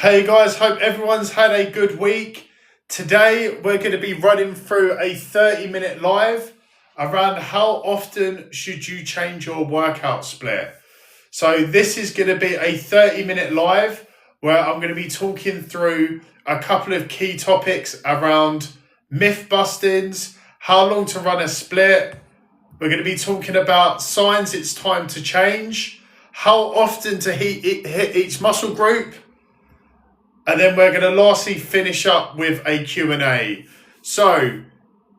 Hey guys, hope everyone's had a good week. Today we're going to be running through a 30-minute live around how often should you change your workout split. So this is going to be a 30-minute live where I'm going to be talking through a couple of key topics around myth bustings, how long to run a split. We're going to be talking about signs it's time to change, how often to hit each muscle group, and then we're going to lastly finish up with a Q&A. So,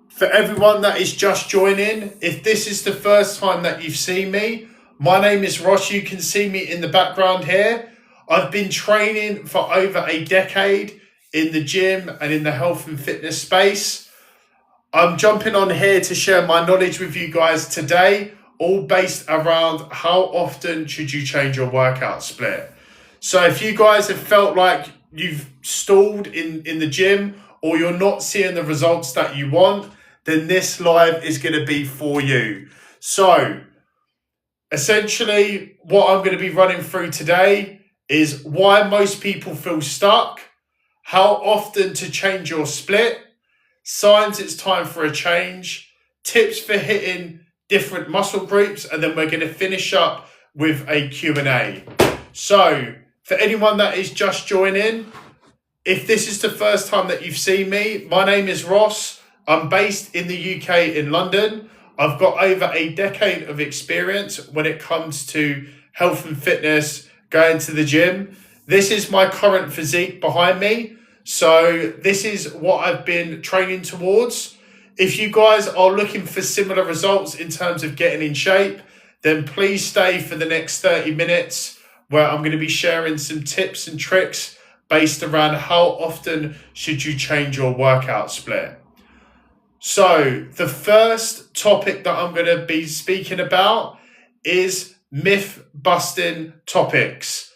for everyone that is just joining, if this is the first time that you've seen me, my name is Ross. You can see me in the background here. I've been training for over a decade in the gym and in the health and fitness space. I'm jumping on here to share my knowledge with you guys today, all based around how often should you change your workout split. So if you guys have felt like you've stalled in the gym or you're not seeing the results that you want, then this live is going to be for you. So essentially what I'm going to be running through today is why most people feel stuck, how often to change your split, signs it's time for a change, tips for hitting different muscle groups, and then we're going to finish up with a Q&A. So for anyone that is just joining, if this is the first time that you've seen me, my name is Ross. I'm based in the UK in London. I've got over a decade of experience when it comes to health and fitness, going to the gym. This is my current physique behind me. So this is what I've been training towards. If you guys are looking for similar results in terms of getting in shape, then please stay for the next 30 minutes where I'm going to be sharing some tips and tricks based around how often should you change your workout split. So the first topic that I'm going to be speaking about is myth busting topics.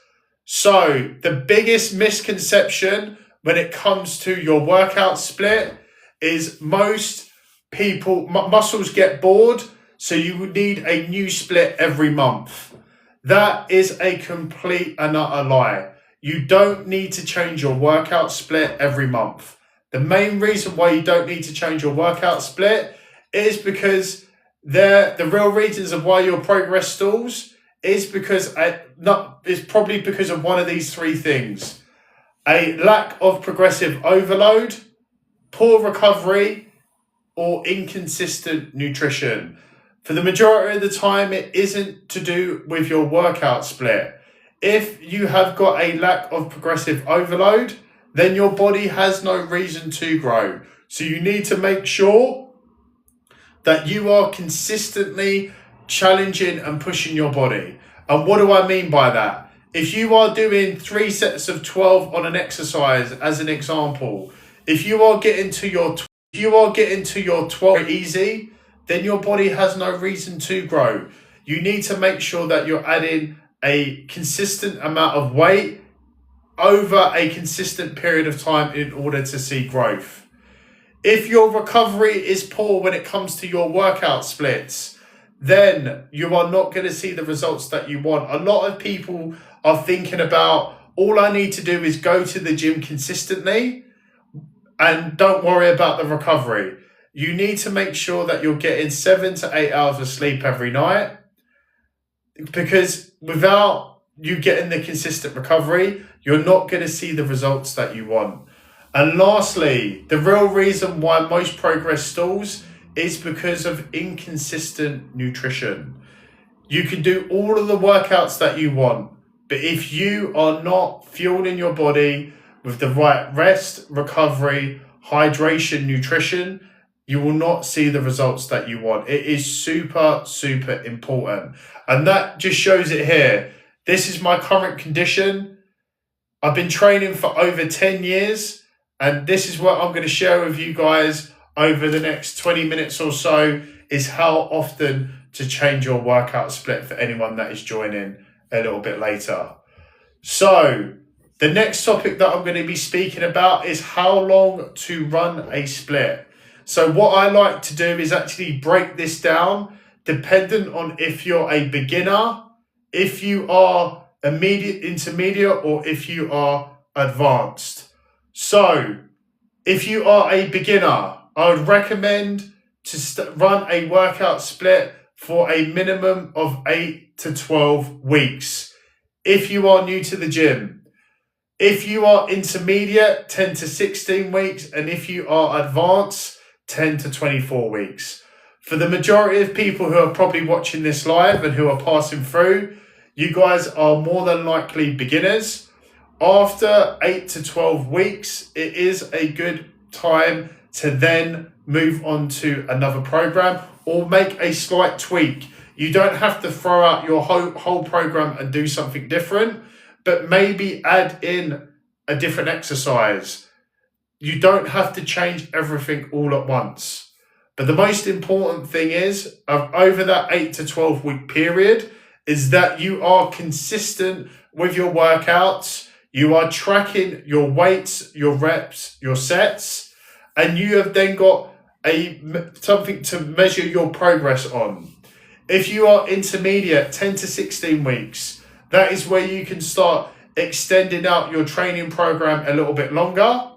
So the biggest misconception when it comes to your workout split is most people, muscles get bored, so you would need a new split every month. That is a complete and utter lie. You don't need to change your workout split every month. The main reason why you don't need to change your workout split is because the real reasons of why your progress stalls is because it's probably because of one of these three things: a lack of progressive overload, poor recovery, or inconsistent nutrition. For the majority of the time, it isn't to do with your workout split. If you have got a lack of progressive overload, then your body has no reason to grow. So you need to make sure that you are consistently challenging and pushing your body. And what do I mean by that? If you are doing 3 sets of 12 on an exercise, as an example, if you are getting to your 12 easy, then your body has no reason to grow. You need to make sure that you're adding a consistent amount of weight over a consistent period of time in order to see growth. If your recovery is poor when it comes to your workout splits, then you are not going to see the results that you want. A lot of people are thinking about, all I need to do is go to the gym consistently and don't worry about the recovery. You need to make sure that you're getting 7 to 8 hours of sleep every night, because without you getting the consistent recovery, you're not going to see the results that you want. And lastly, the real reason why most progress stalls is because of inconsistent nutrition. You can do all of the workouts that you want, but if you are not fueling your body with the right rest, recovery, hydration, nutrition, you will not see the results that you want. It is super, super important. And that just shows it here. This is my current condition. I've been training for over 10 years, and this is what I'm going to share with you guys over the next 20 minutes or so, is how often to change your workout split for anyone that is joining a little bit later. So the next topic that I'm going to be speaking about is how long to run a split. So what I like to do is actually break this down dependent on if you're a beginner, if you are intermediate, or if you are advanced. So, if you are a beginner, I would recommend to run a workout split for a minimum of 8 to 12 weeks. If you are new to the gym, if you are intermediate, 10 to 16 weeks, and if you are advanced, 10 to 24 weeks. For the majority of people who are probably watching this live and who are passing through, you guys are more than likely beginners. After 8 to 12 weeks, it is a good time to then move on to another program or make a slight tweak. You don't have to throw out your whole program and do something different, but maybe add in a different exercise. You don't have to change everything all at once. But the most important thing is, over that 8 to 12 week period, is that you are consistent with your workouts. You are tracking your weights, your reps, your sets, and you have then got something to measure your progress on. If you are intermediate, 10 to 16 weeks, that is where you can start extending out your training program a little bit longer.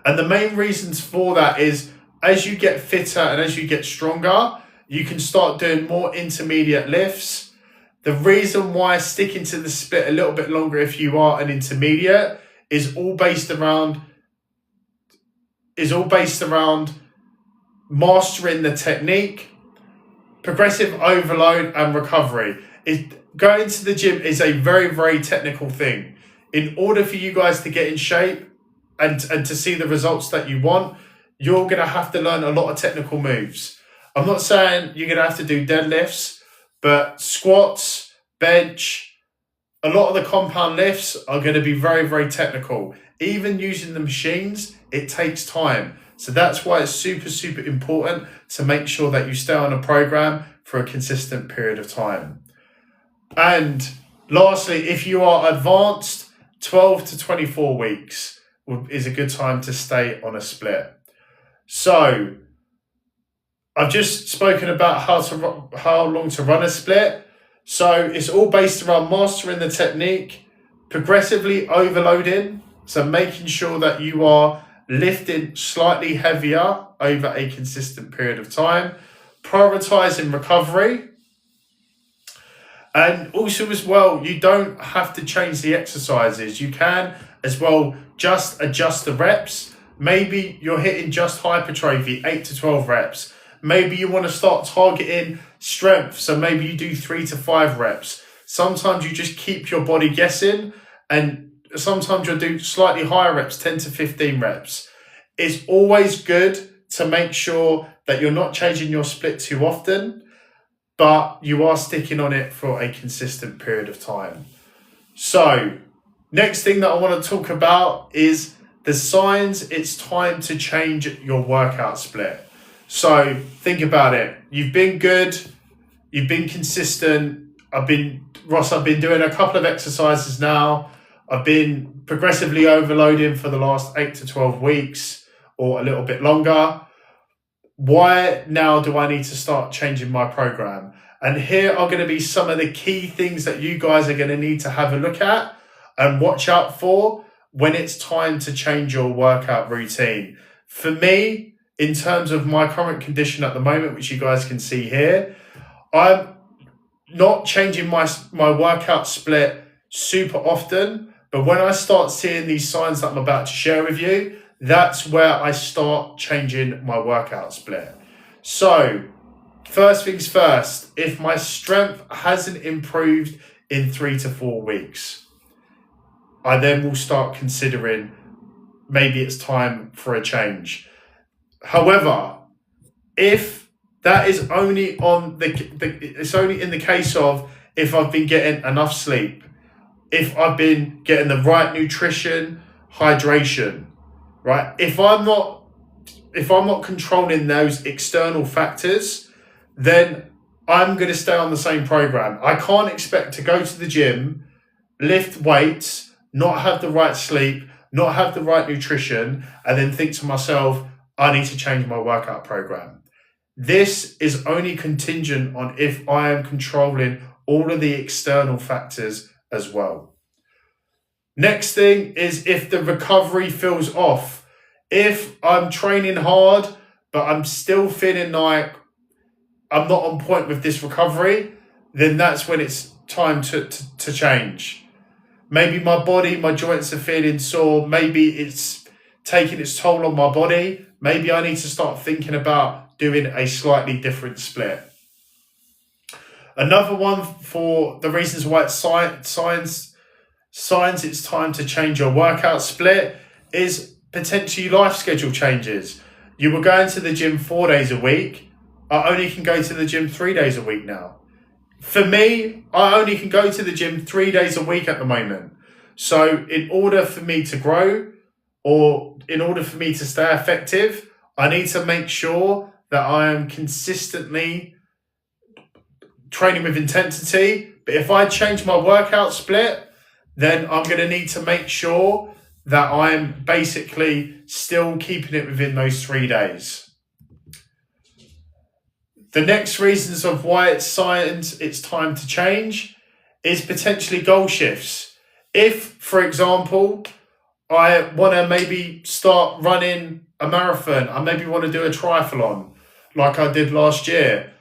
And the main reasons for that is, as you get fitter and as you get stronger, you can start doing more intermediate lifts. The reason why sticking to the split a little bit longer if you are an intermediate is all based around mastering the technique, progressive overload and recovery. Going to the gym is a very, very technical thing. In order for you guys to get in shape and to see the results that you want, you're going to have to learn a lot of technical moves. I'm not saying you're going to have to do deadlifts, but squats, bench, a lot of the compound lifts are going to be very, very technical. Even using the machines, it takes time. So that's why it's super, super important to make sure that you stay on a program for a consistent period of time. And lastly, if you are advanced, 12 to 24 weeks is a good time to stay on a split. So I've just spoken about how long to run a split. So it's all based around mastering the technique, progressively overloading, so making sure that you are lifting slightly heavier over a consistent period of time, prioritizing recovery. And also as well, you don't have to change the exercises. You can as well just adjust the reps. Maybe you're hitting just hypertrophy, 8 to 12 reps. Maybe you want to start targeting strength, so maybe you do 3 to 5 reps. Sometimes you just keep your body guessing, and sometimes you'll do slightly higher reps, 10 to 15 reps. It's always good to make sure that you're not changing your split too often, but you are sticking on it for a consistent period of time. So, next thing that I want to talk about is the signs it's time to change your workout split. So, think about it. You've been good. You've been consistent. I've been doing a couple of exercises now. I've been progressively overloading for the last 8 to 12 weeks or a little bit longer. Why now do I need to start changing my program? And here are going to be some of the key things that you guys are going to need to have a look at and watch out for when it's time to change your workout routine. For me, in terms of my current condition at the moment, which you guys can see here, I'm not changing my workout split super often, but when I start seeing these signs that I'm about to share with you, that's where I start changing my workout split. So, first things first, if my strength hasn't improved in 3 to 4 weeks, I then will start considering maybe it's time for a change. However, if that is only it's only in the case of if I've been getting enough sleep, if I've been getting the right nutrition, hydration, right? If I'm not controlling those external factors, then I'm going to stay on the same program. I can't expect to go to the gym, lift weights, not have the right sleep, not have the right nutrition, and then think to myself, I need to change my workout program. This is only contingent on if I am controlling all of the external factors as well. Next thing is if the recovery feels off. If I'm training hard, but I'm still feeling like I'm not on point with this recovery, then that's when it's time to change. Maybe my body, my joints are feeling sore. Maybe it's taking its toll on my body. Maybe I need to start thinking about doing a slightly different split. Another one for the reasons why it's signs it's time to change your workout split is potentially life schedule changes. You were going to the gym 4 days a week. I only can go to the gym 3 days a week now. For me, I only can go to the gym 3 days a week at the moment. So in order for me to grow, or in order for me to stay effective, I need to make sure that I am consistently training with intensity. But if I change my workout split, then I'm going to need to make sure that I'm basically still keeping it within those 3 days. The next reasons of why it's time to change is potentially goal shifts. If, for example, I want to maybe start running a marathon, I maybe want to do a triathlon like I did last year,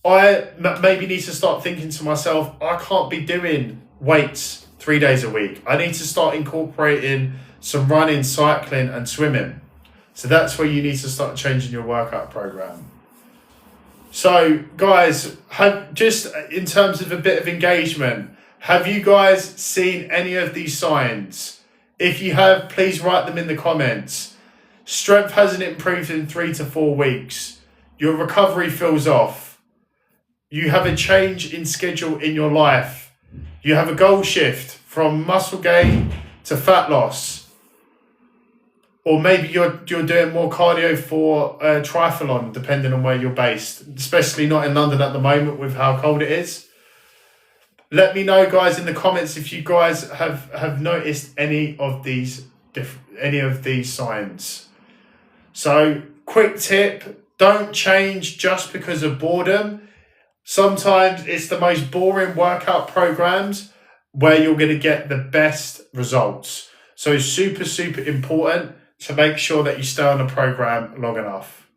I maybe need to start thinking to myself, I can't be doing weights 3 days a week. I need to start incorporating some running, cycling and swimming. So that's where you need to start changing your workout program. So guys, just in terms of a bit of engagement, have you guys seen any of these signs? If you have, please write them in the comments. Strength hasn't improved in 3 to 4 weeks. Your recovery feels off. You have a change in schedule in your life. You have a goal shift from muscle gain to fat loss. Or maybe you're doing more cardio for a triathlon, depending on where you're based, especially not in London at the moment with how cold it is. Let me know, guys, in the comments if you guys have noticed any of these signs. So, quick tip, don't change just because of boredom. Sometimes it's the most boring workout programs where you're going to get the best results. So it's super, super important to make sure that you stay on the program long enough.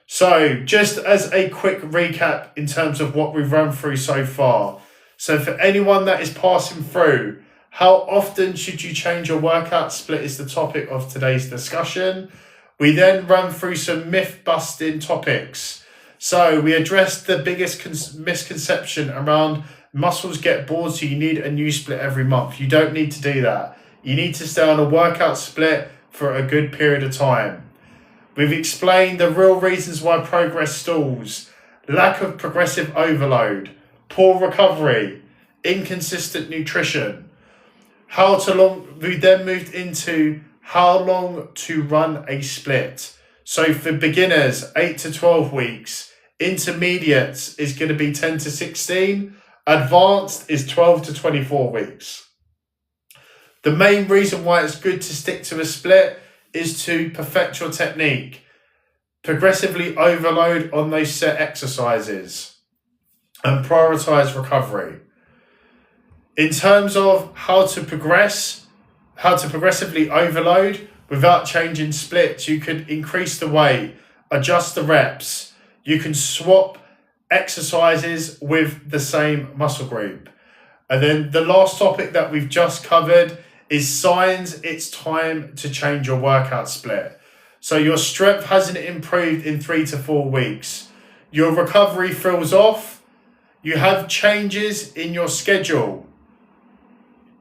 So just as a quick recap in terms of what we've run through so far. So for anyone that is passing through, how often should you change your workout split is the topic of today's discussion. We then run through some myth-busting topics. So we addressed the biggest misconception around muscles get bored, so you need a new split every month. You don't need to do that. You need to stay on a workout split for a good period of time. We've explained the real reasons why progress stalls, lack of progressive overload, poor recovery, inconsistent nutrition. We then moved into how long to run a split. So for beginners, 8 to 12 weeks. Intermediates is going to be 10 to 16. Advanced is 12 to 24 weeks. The main reason why it's good to stick to a split is to perfect your technique. Progressively overload on those set exercises and prioritize recovery. In terms of how to progressively overload without changing splits, you could increase the weight, adjust the reps. You can swap exercises with the same muscle group. And then the last topic that we've just covered is signs it's time to change your workout split. So your strength hasn't improved in 3 to 4 weeks. Your recovery feels off. You have changes in your schedule.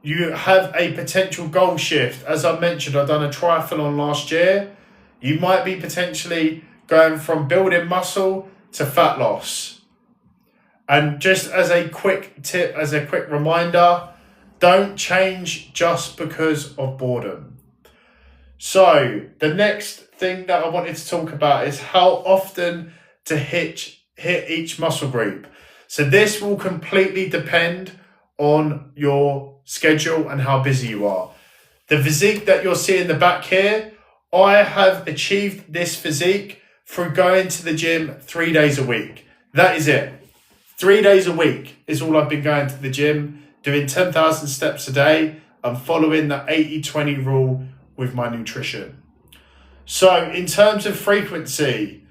You have a potential goal shift. As I mentioned, I've done a triathlon last year. You might be potentially going from building muscle to fat loss. And just as a quick tip, as a quick reminder, don't change just because of boredom. So the next thing that I wanted to talk about is how often to hit each muscle group. So this will completely depend on your schedule and how busy you are. The physique that you're seeing in the back here, I have achieved this physique through going to the gym 3 days a week. That is it. 3 days a week is all I've been going to the gym, doing 10,000 steps a day. and following the 80-20 rule with my nutrition. So in terms of frequency,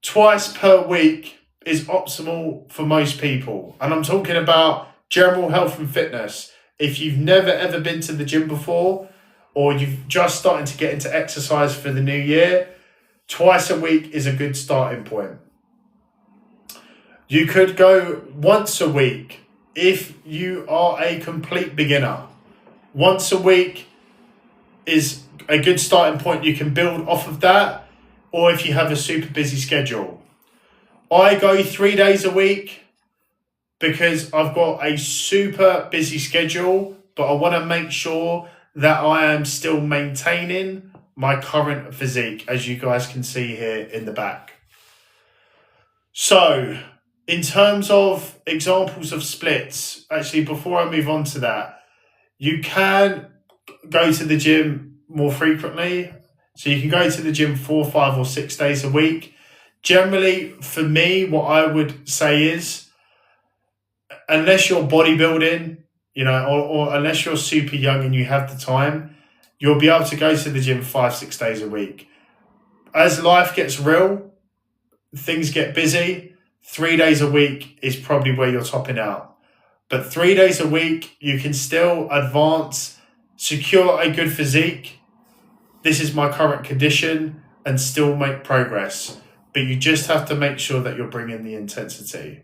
twice per week is optimal for most people. And I'm talking about general health and fitness. If you've never ever been to the gym before, or you've just starting to get into exercise for the new year, twice a week is a good starting point. You could go once a week if you are a complete beginner. Once a week is a good starting point. You can build off of that, or if you have a super busy schedule. I go 3 days a week because I've got a super busy schedule, but I want to make sure that I am still maintaining my current physique, as you guys can see here in the back. So, in terms of examples of splits, actually, before I move on to that, you can go to the gym more frequently. So you can go to the gym 4, 5, or 6 days a week. Generally, for me, what I would say is, unless you're bodybuilding, or unless you're super young and you have the time, you'll be able to go to the gym 5, 6 days a week. As life gets real, things get busy, 3 days a week is probably where you're topping out. But 3 days a week, you can still advance, secure a good physique. This is my current condition, and still make progress. But you just have to make sure that you're bringing the intensity.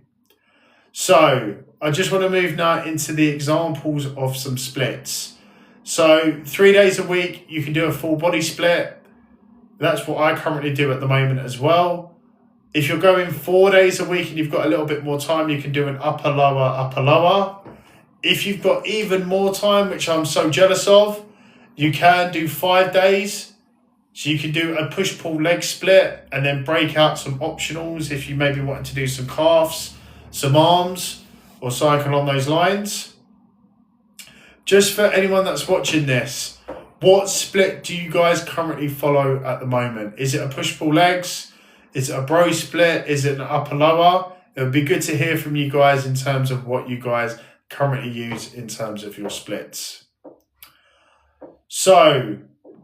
So I just want to move now into the examples of some splits. So 3 days a week, you can do a full body split. That's what I currently do at the moment as well. If you're going 4 days a week and you've got a little bit more time, you can do an upper, lower, upper, lower. If you've got even more time, which I'm so jealous of, you can do 5 days. So you can do a push-pull leg split and then break out some optionals if you maybe want to do some calves, some arms, or cycle on those lines. Just for anyone that's watching this, what split do you guys currently follow at the moment? Is it a push-pull legs? Is it a bro split? Is it an upper-lower? It would be good to hear from you guys in terms of what you guys currently use in terms of your splits. So,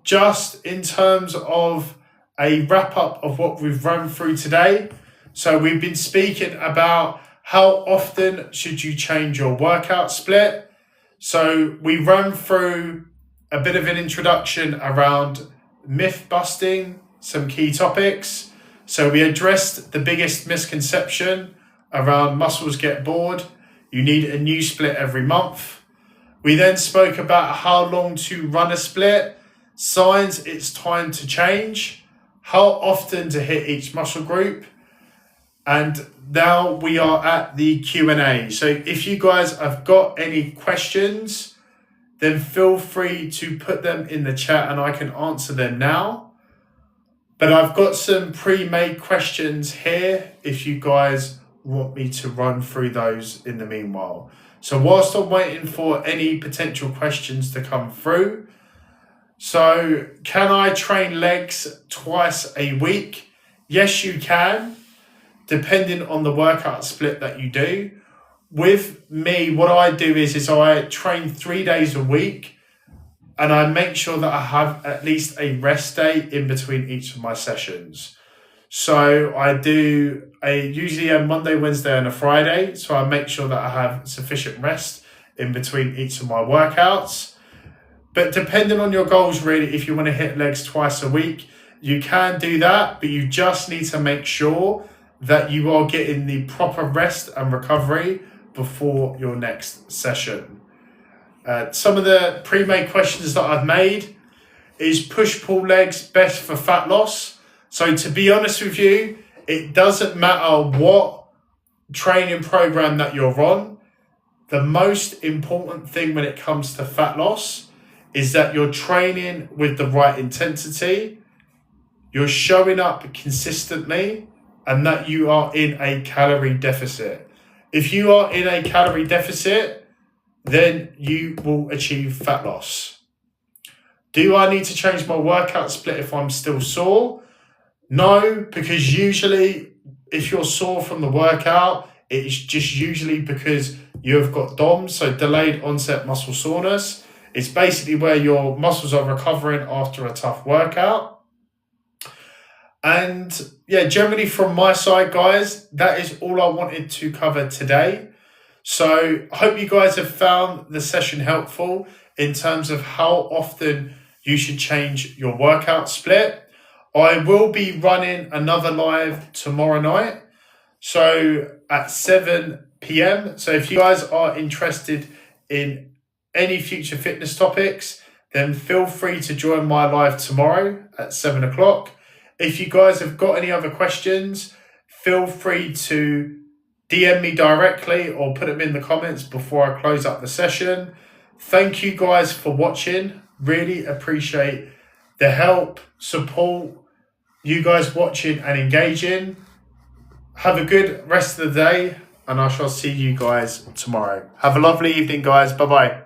just in terms of a wrap-up of what we've run through today. So we've been speaking about how often should you change your workout split. So we run through a bit of an introduction around myth busting, some key topics. So we addressed the biggest misconception around muscles get bored. You need a new split every month. We then spoke about how long to run a split, signs it's time to change, how often to hit each muscle group. And now we are at the Q&A. So if you guys have got any questions, then feel free to put them in the chat and I can answer them now. But I've got some pre-made questions here if you guys want me to run through those in the meanwhile. So whilst I'm waiting for any potential questions to come through. So can I train legs twice a week? Yes, you can, depending on the workout split that you do. With me, what I do is I train 3 days a week and I make sure that I have at least a rest day in between each of my sessions. So I do usually a Monday, Wednesday and a Friday. So I make sure that I have sufficient rest in between each of my workouts. But depending on your goals, really, if you want to hit legs twice a week, you can do that, but you just need to make sure that you are getting the proper rest and recovery before your next session. Some of the pre-made questions that I've made is push-pull legs best for fat loss? So to be honest with you, it doesn't matter what training program that you're on. The most important thing when it comes to fat loss is that you're training with the right intensity, you're showing up consistently, and that you are in a calorie deficit. If you are in a calorie deficit, then you will achieve fat loss. Do I need to change my workout split if I'm still sore? No, because usually if you're sore from the workout, it's just usually because you have got DOMS, so delayed onset muscle soreness. It's basically where your muscles are recovering after a tough workout. And yeah, generally from my side, guys, that is all I wanted to cover today. So I hope you guys have found the session helpful in terms of how often you should change your workout split. I will be running another live tomorrow night, so at 7 p.m. So if you guys are interested in any future fitness topics, then feel free to join my live tomorrow at 7 o'clock. If you guys have got any other questions, feel free to DM me directly or put them in the comments before I close up the session. Thank you guys for watching. Really appreciate the help, support, you guys watching and engaging. Have a good rest of the day, and I shall see you guys tomorrow. Have a lovely evening, guys. Bye-bye.